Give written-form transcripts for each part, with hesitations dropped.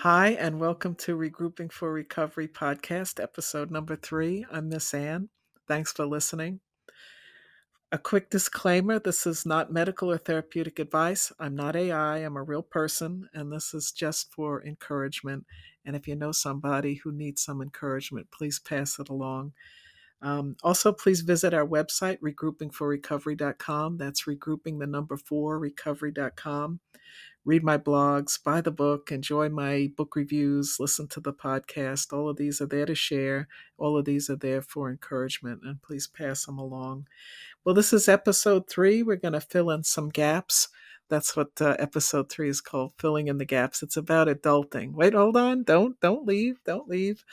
Hi, and welcome to Regrouping for Recovery podcast, episode number 3. I'm Miss Ann. Thanks for listening. A quick disclaimer, this is not medical or therapeutic advice. I'm not AI, I'm a real person, and this is just for encouragement. And if you know somebody who needs some encouragement, please pass it along. Also, please visit our website, regroupingforrecovery.com. That's regrouping the number 4, recovery.com. Read my blogs, buy the book, enjoy my book reviews, listen to the podcast. All of these are there to share. All of these are there for encouragement, and please pass them along. Well, this is episode 3. We're going to fill in some gaps. That's what episode 3 is called, filling in the gaps. It's about adulting. Wait, hold on. Don't leave. Don't leave.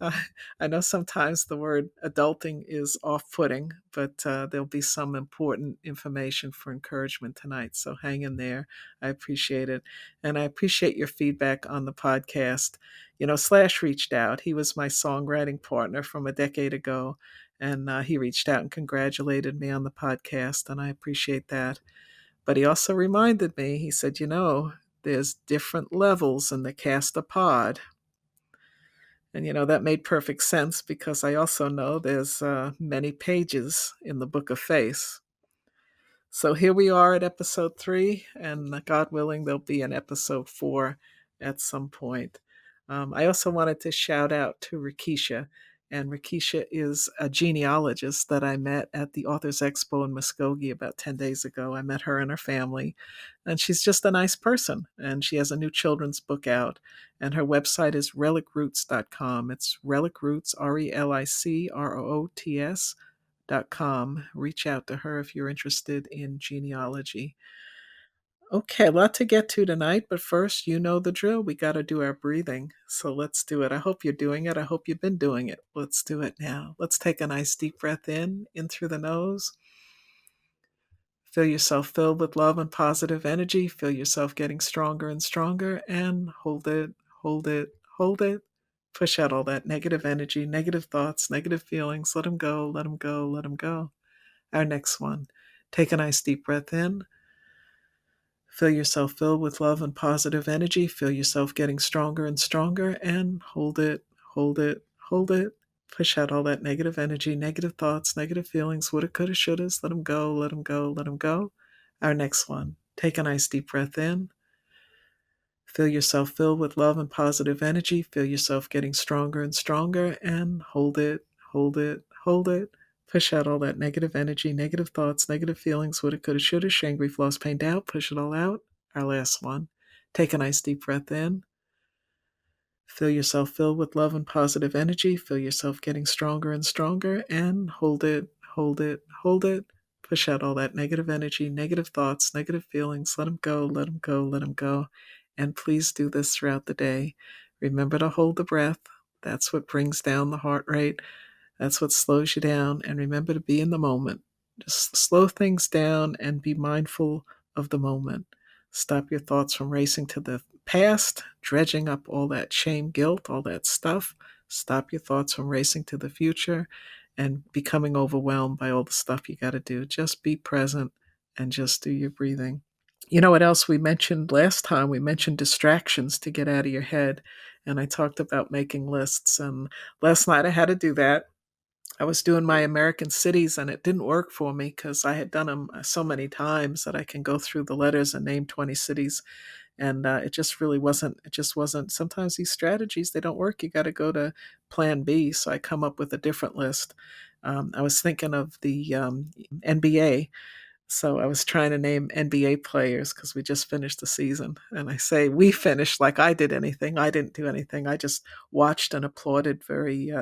Uh, I know sometimes the word adulting is off putting, but there'll be some important information for encouragement tonight. So hang in there. I appreciate it. And I appreciate your feedback on the podcast. Slash reached out. He was my songwriting partner from a decade ago. And he reached out and congratulated me on the podcast. And I appreciate that. But he also reminded me, he said, there's different levels in the cast a pod. And, that made perfect sense because I also know there's many pages in the Book of Faith. So here we are at episode 3, and God willing, there'll be an episode 4 at some point. I also wanted to shout out to Rakisha. And Rakisha is a genealogist that I met at the Authors Expo in Muskogee about 10 days ago. I met her and her family, and she's just a nice person. And she has a new children's book out, and her website is relicroots.com. It's relicroots, relicroots.com. Reach out to her if you're interested in genealogy. Okay, a lot to get to tonight, but first, you know the drill. We got to do our breathing. So let's do it. I hope you're doing it. I hope you've been doing it. Let's do it now. Let's take a nice deep breath in through the nose. Feel yourself filled with love and positive energy. Feel yourself getting stronger and stronger, and hold it, hold it, hold it. Push out all that negative energy, negative thoughts, negative feelings. Let them go, let them go, let them go. Our next one. Take a nice deep breath in. Feel yourself filled with love and positive energy. Feel yourself getting stronger and stronger, and hold it, hold it, hold it. Push out all that negative energy, negative thoughts, negative feelings, woulda, coulda, shouldas. Let them go, let them go, let them go. Our next one. Take a nice deep breath in. Feel yourself filled with love and positive energy. Feel yourself getting stronger and stronger, and hold it, hold it, hold it. Push out all that negative energy, negative thoughts, negative feelings, woulda, coulda, shoulda, shame, grief, loss, pain, doubt. Push it all out. Our last one. Take a nice deep breath in. Feel yourself filled with love and positive energy. Feel yourself getting stronger and stronger, and hold it, hold it, hold it. Push out all that negative energy, negative thoughts, negative feelings. Let them go, let them go, let them go. And please do this throughout the day. Remember to hold the breath. That's what brings down the heart rate. That's what slows you down. And remember to be in the moment. Just slow things down and be mindful of the moment. Stop your thoughts from racing to the past, dredging up all that shame, guilt, all that stuff. Stop your thoughts from racing to the future and becoming overwhelmed by all the stuff you got to do. Just be present and just do your breathing. You know what else we mentioned last time? We mentioned distractions to get out of your head. And I talked about making lists. And last night I had to do that. I was doing my American cities and it didn't work for me because I had done them so many times that I can go through the letters and name 20 cities. And it just really wasn't, it just wasn't. Sometimes these strategies, they don't work. You got to go to plan B. So I come up with a different list. I was thinking of the NBA. So I was trying to name NBA players because we just finished the season. And I say we finished like I did anything. I didn't do anything. I just watched and applauded very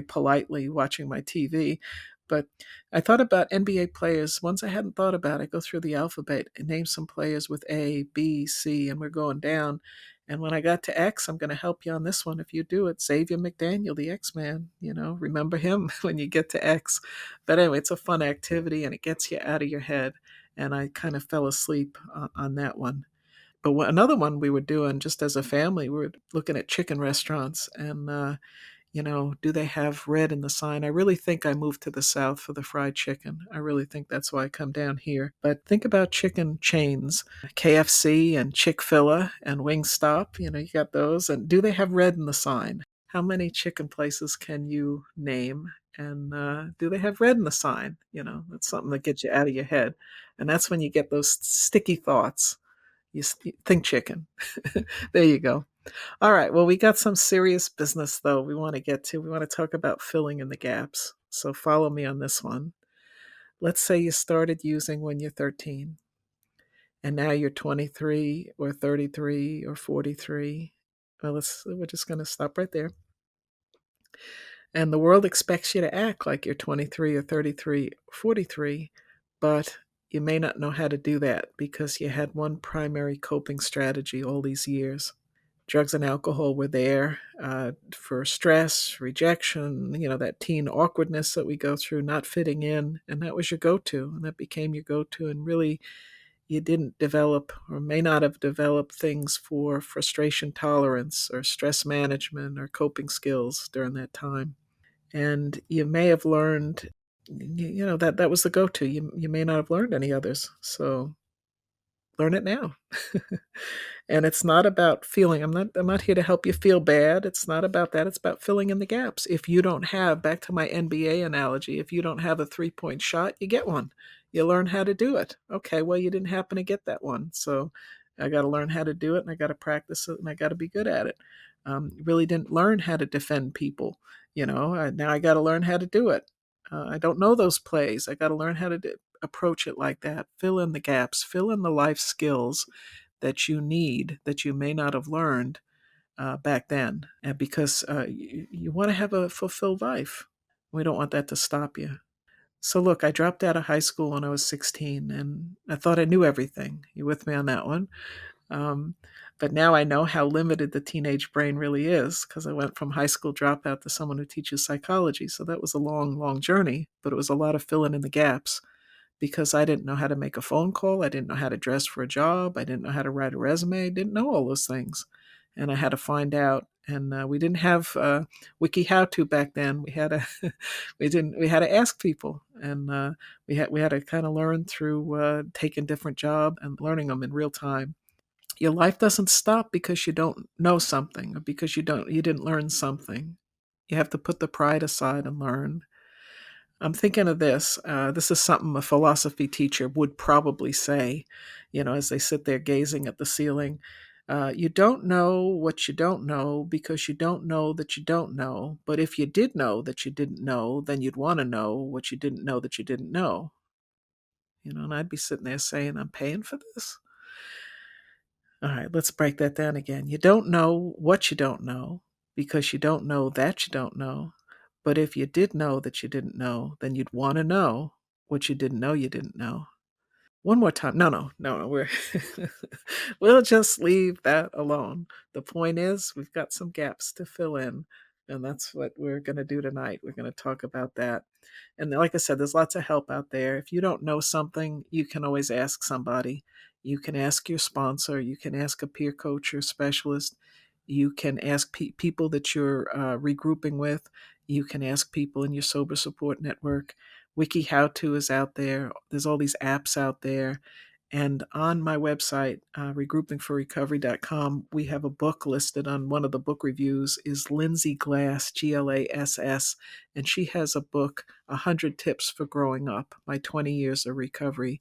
politely watching my TV. But I thought about NBA players, ones I hadn't thought about. I go through the alphabet and name some players with A, B, C, and we're going down. And when I got to X, I'm going to help you on this one if you do it. Xavier McDaniel, the X-Man, remember him when you get to X. But anyway, it's a fun activity and it gets you out of your head. And I kind of fell asleep on that one. But another one we were doing just as a family, we were looking at chicken restaurants. And, do they have red in the sign? I really think I moved to the South for the fried chicken. I really think that's why I come down here. But think about chicken chains, KFC and Chick-fil-A and Wingstop. You got those. And do they have red in the sign? How many chicken places can you name? And do they have red in the sign? That's something that gets you out of your head. And that's when you get those sticky thoughts. You think chicken. There you go. All right. Well, we got some serious business, though, we want to get to. We want to talk about filling in the gaps. So follow me on this one. Let's say you started using when you're 13, and now you're 23 or 33 or 43. Well, we're just going to stop right there. And the world expects you to act like you're 23 or 33 or 43, but you may not know how to do that because you had one primary coping strategy all these years. Drugs and alcohol were there for stress, rejection, that teen awkwardness that we go through, not fitting in. And that was your go to. And that became your go to. And really, you didn't develop or may not have developed things for frustration tolerance or stress management or coping skills during that time. And you may have learned, that was the go to. You may not have learned any others. So learn it now. And it's not about feeling. I'm not here to help you feel bad. It's not about that. It's about filling in the gaps. If you don't have, back to my NBA analogy, if you don't have a 3-point shot, you get one. You learn how to do it. Okay, well, you didn't happen to get that one. So I got to learn how to do it, and I got to practice it, and I got to be good at it. Really didn't learn how to defend people. Now I got to learn how to do it. I don't know those plays. I got to learn how to approach it like that. Fill in the gaps, fill in the life skills that you need that you may not have learned back then, and because you want to have a fulfilled life. We don't want that to stop you. So look, I dropped out of high school when I was 16, and I thought I knew everything. You with me on that one? Um, but now I know how limited the teenage brain really is because I went from high school dropout to someone who teaches psychology. So that was a long, long journey, but it was a lot of filling in the gaps because I didn't know how to make a phone call. I didn't know how to dress for a job. I didn't know how to write a resume. I didn't know all those things. And I had to find out. And we didn't have wiki how to back then. We had to we had to ask people, and we had to kind of learn through taking different job and learning them in real time. Your life doesn't stop because you don't know something or because you didn't learn something. You have to put the pride aside and learn. I'm thinking of this. This is something a philosophy teacher would probably say, as they sit there gazing at the ceiling. You don't know what you don't know because you don't know that you don't know. But if you did know that you didn't know, then you'd want to know what you didn't know that you didn't know. And I'd be sitting there saying, I'm paying for this. All right, let's break that down again. You don't know what you don't know because you don't know that you don't know. But if you did know that you didn't know, then you'd want to know what you didn't know you didn't know. One more time. No. We'll just leave that alone. The point is, we've got some gaps to fill in, and that's what we're going to do tonight. We're going to talk about that. And like I said, there's lots of help out there. If you don't know something, you can always ask somebody. You can ask your sponsor. You can ask a peer coach or specialist. You can ask people that you're regrouping with. You can ask people in your sober support network. Wiki How To is out there. There's all these apps out there. And on my website, regroupingforrecovery.com, we have a book listed on one of the book reviews is Lindsay Glass, Glass, and she has a book, 100 Tips for Growing Up, My 20 Years of Recovery.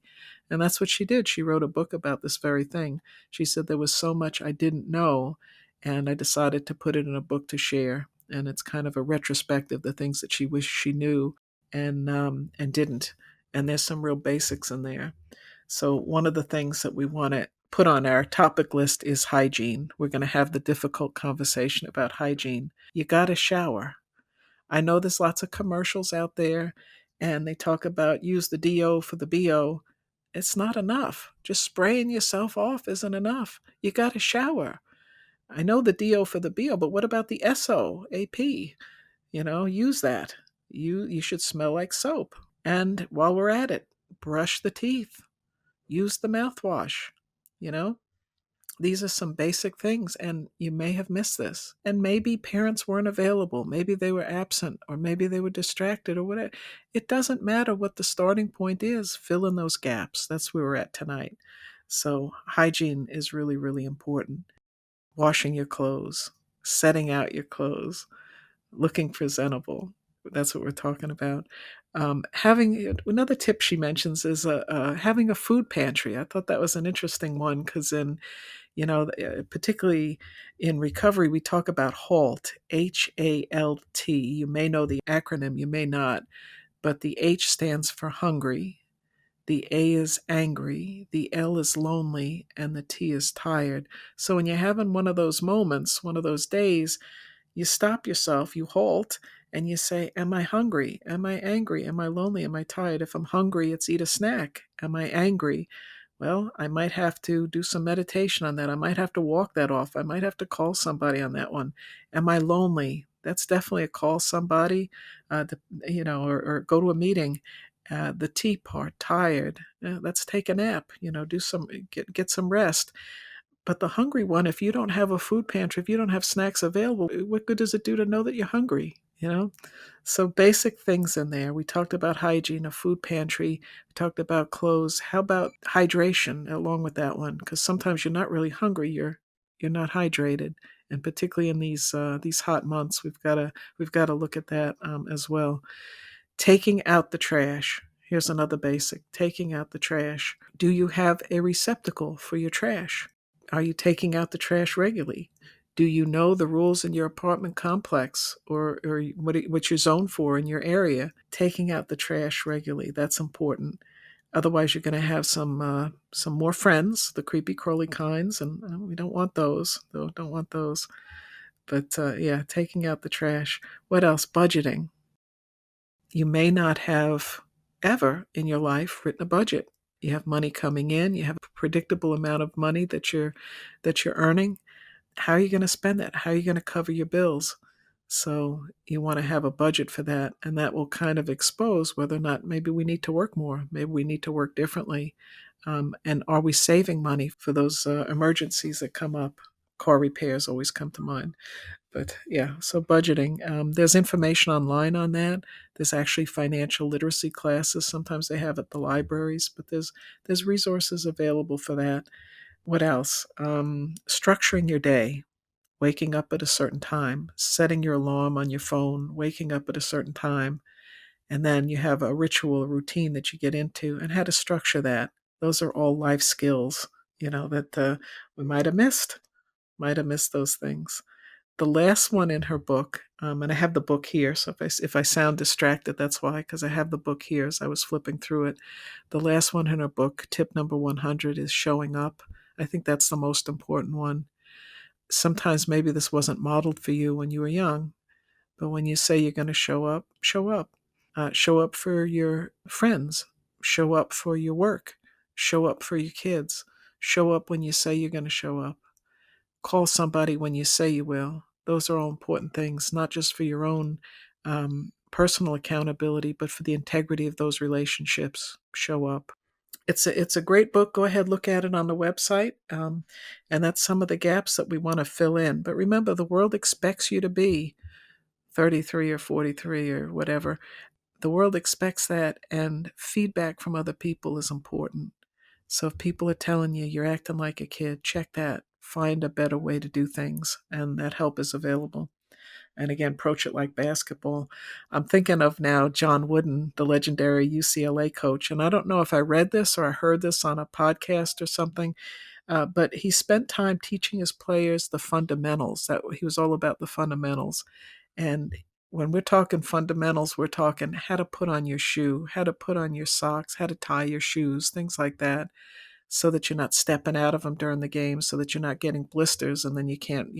And that's what she did. She wrote a book about this very thing. She said there was so much I didn't know, and I decided to put it in a book to share. And it's kind of a retrospective, the things that she wished she knew and didn't. And there's some real basics in there. So one of the things that we want to put on our topic list is hygiene. We're going to have the difficult conversation about hygiene. You got to shower. I know there's lots of commercials out there and they talk about use the DO for the BO. It's not enough. Just spraying yourself off isn't enough. You got to shower. I know the DO for the BO, but what about the SOAP? Use that. You should smell like soap. And while we're at it, brush the teeth. Use the mouthwash. You know, These are some basic things, and you may have missed this. And maybe parents weren't available. Maybe they were absent, or maybe they were distracted, or whatever. It doesn't matter what the starting point is. Fill in those gaps. That's where we're at tonight. So, hygiene is really, really important. Washing your clothes, setting out your clothes, looking presentable. That's what we're talking about. Having another tip she mentions is having a food pantry. I thought that was an interesting one because particularly in recovery, we talk about HALT, HALT. You may know the acronym, you may not, but the H stands for hungry, the A is angry, the L is lonely, and the T is tired. So when you're having one of those moments, one of those days, you stop yourself, you halt, and you say, am I hungry? Am I angry? Am I lonely? Am I tired? If I'm hungry, it's eat a snack. Am I angry? Well, I might have to do some meditation on that. I might have to walk that off. I might have to call somebody on that one. Am I lonely? That's definitely a call somebody, or go to a meeting. The T part, tired. Let's take a nap. Do some get some rest. But the hungry one, if you don't have a food pantry, if you don't have snacks available, what good does it do to know that you're hungry? So basic things in there. We talked about hygiene, a food pantry. We talked about clothes. How about hydration along with that one? Because sometimes you're not really hungry. You're not hydrated, and particularly in these hot months, we've got to look at that as well. Taking out the trash. Here's another basic: taking out the trash. Do you have a receptacle for your trash? Are you taking out the trash regularly? Do you know the rules in your apartment complex, or what you're zoned for in your area? Taking out the trash regularly, that's important. Otherwise, you're going to have some more friends, the creepy crawly kinds, and we don't want those. Don't want those. But yeah, taking out the trash. What else? Budgeting. You may not have ever in your life written a budget. You have money coming in, you have a predictable amount of money that you're earning. How are you going to spend that? How are you going to cover your bills? So you want to have a budget for that, and that will kind of expose whether or not maybe we need to work more, maybe we need to work differently, and are we saving money for those emergencies that come up? Car repairs always come to mind. But yeah, so budgeting. There's information online on that. There's actually financial literacy classes. Sometimes they have at the libraries, but there's resources available for that. What else? Structuring your day, waking up at a certain time, setting your alarm on your phone, waking up at a certain time, and then you have a ritual, a routine that you get into, and how to structure that. Those are all life skills, that we might have missed. Might have missed those things. The last one in her book, and I have the book here, so if I sound distracted, that's why, because I have the book here as I was flipping through it. The last one in her book, tip number 100, is showing up. I think that's the most important one. Sometimes maybe this wasn't modeled for you when you were young, but when you say you're going to show up, show up. Show up for your friends. Show up for your work. Show up for your kids. Show up when you say you're going to show up. Call somebody when you say you will. Those are all important things, not just for your own personal accountability, but for the integrity of those relationships. Show up. It's a great book. Go ahead, look at it on the website, and that's some of the gaps that we want to fill in. But remember, the world expects you to be 33 or 43 or whatever. The world expects that, and feedback from other people is important. So if people are telling you you're acting like a kid, check that. Find a better way to do things, and that help is available. And again, approach it like basketball. I'm thinking of now John Wooden, the legendary UCLA coach. And I don't know if I read this or I heard this on a podcast or something, but he spent time teaching his players the fundamentals. That he was all about the fundamentals. And when we're talking fundamentals, we're talking how to put on your shoe, how to put on your socks, how to tie your shoes, things like that, so that you're not stepping out of them during the game, so that you're not getting blisters, and then you can't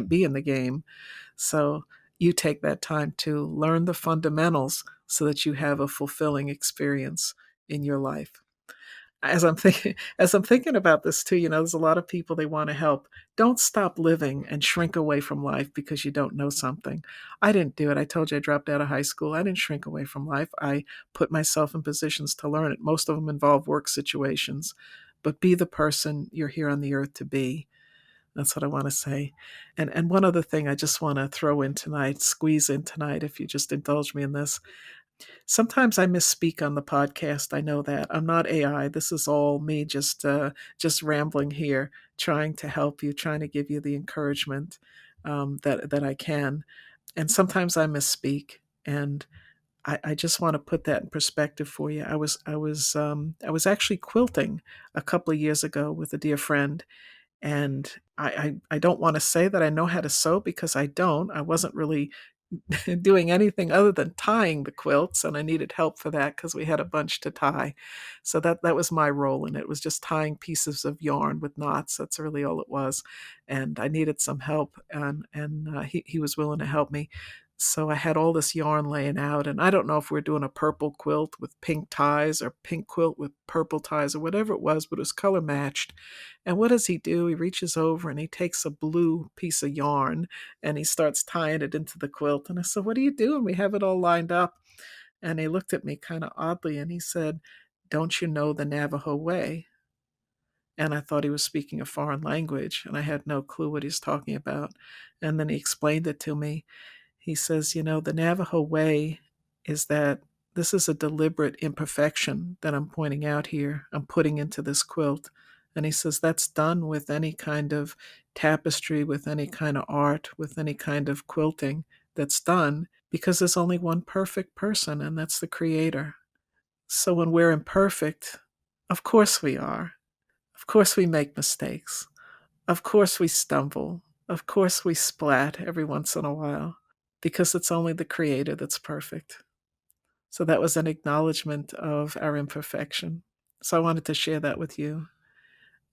be in the game. So you take that time to learn the fundamentals so that you have a fulfilling experience in your life. As I'm thinking about this too, there's a lot of people they want to help. Don't stop living and shrink away from life because you don't know something. I didn't do it. I told you I dropped out of high school. I didn't shrink away from life. I put myself in positions to learn it. Most of them involve work situations. but be the person you're here on the earth to be. That's what I want to say. And one other thing I just want to throw in tonight, squeeze in tonight, if you just indulge me in this. Sometimes I misspeak on the podcast. I know that I'm not AI. This is all me, just rambling here, trying to help you, trying to give you the encouragement that I can. And sometimes I misspeak, and I just want to put that in perspective for you. I was actually quilting a couple of years ago with a dear friend, and I don't want to say that I know how to sew because I don't. I wasn't really doing anything other than tying the quilts, and I needed help for that because we had a bunch to tie. So that was my role in it. Was just tying pieces of yarn with knots. That's really all it was, and I needed some help, and he was willing to help me. So I had all this yarn laying out, and I don't know if we're doing a purple quilt with pink ties or pink quilt with purple ties or whatever it was, but it was color matched. And what does he do? He reaches over and he takes a blue piece of yarn and he starts tying it into the quilt. And I said, "What are you doing? We have it all lined up." And he looked at me kind of oddly and he said, "Don't you know the Navajo way?" And I thought he was speaking a foreign language and I had no clue what he's talking about. And then he explained it to me. He says, the Navajo way is that this is a deliberate imperfection that I'm pointing out here, I'm putting into this quilt. And he says that's done with any kind of tapestry, with any kind of art, with any kind of quilting that's done because there's only one perfect person, and that's the creator. So when we're imperfect, of course we are. Of course we make mistakes. Of course we stumble. Of course we splat every once in a while because it's only the creator that's perfect. So that was an acknowledgement of our imperfection. So I wanted to share that with you.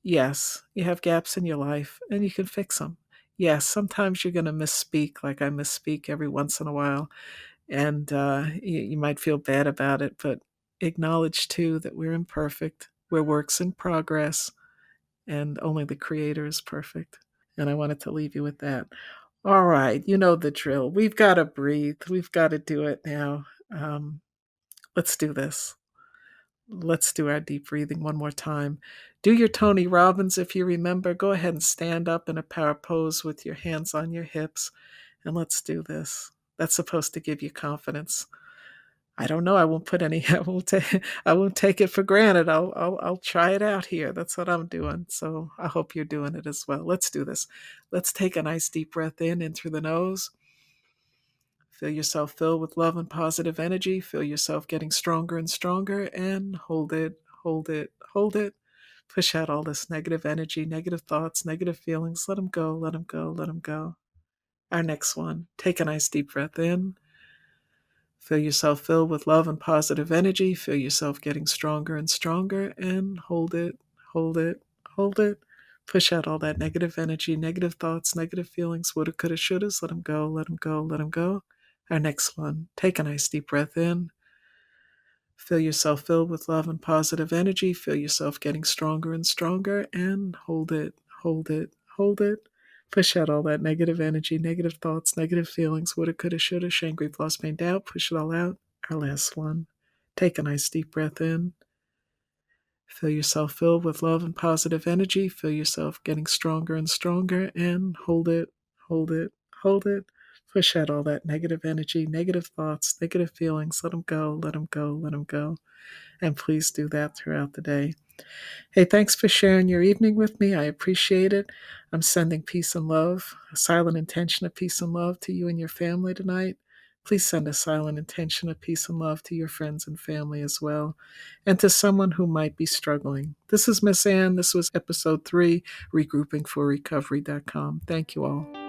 Yes, you have gaps in your life and you can fix them. Yes, sometimes you're going to misspeak, like I misspeak every once in a while, and you might feel bad about it, but acknowledge too that we're imperfect, we're works in progress, and only the Creator is perfect. And I wanted to leave you with that. All right, you know the drill. We've got to breathe. We've got to do it now. Let's do this. Let's do our deep breathing one more time. Do your Tony Robbins if you remember. Go ahead and stand up in a power pose with your hands on your hips, and let's do this. That's supposed to give you confidence. I don't know. I won't put any. I won't take it for granted. I'll try it out here. That's what I'm doing. So I hope you're doing it as well. Let's do this. Let's take a nice deep breath in through the nose. Feel yourself filled with love and positive energy. Feel yourself getting stronger and stronger, and hold it, hold it, hold it. Push out all this negative energy, negative thoughts, negative feelings. Let them go, let them go, let them go. Our next one. Take a nice deep breath in. Feel yourself filled with love and positive energy. Feel yourself getting stronger and stronger, and hold it, hold it, hold it. Push out all that negative energy, negative thoughts, negative feelings, woulda, coulda, shouldas. Let them go, let them go, let them go. Our next one. Take a nice deep breath in. Feel yourself filled with love and positive energy. Feel yourself getting stronger and stronger, and hold it, hold it, hold it. Push out all that negative energy, negative thoughts, negative feelings, woulda, coulda, shoulda, shame, grief, loss, pain, doubt. Push it all out. Our last one. Take a nice deep breath in. Feel yourself filled with love and positive energy. Feel yourself getting stronger and stronger, and hold it, hold it, hold it. Push out all that negative energy, negative thoughts, negative feelings. Let them go, let them go, let them go. And please do that throughout the day. Hey, thanks for sharing your evening with me. I appreciate it. I'm sending peace and love, a silent intention of peace and love to you and your family tonight. Please send a silent intention of peace and love to your friends and family as well, and to someone who might be struggling. This is Miss Ann. This was episode 3, regroupingforrecovery.com. Thank you all.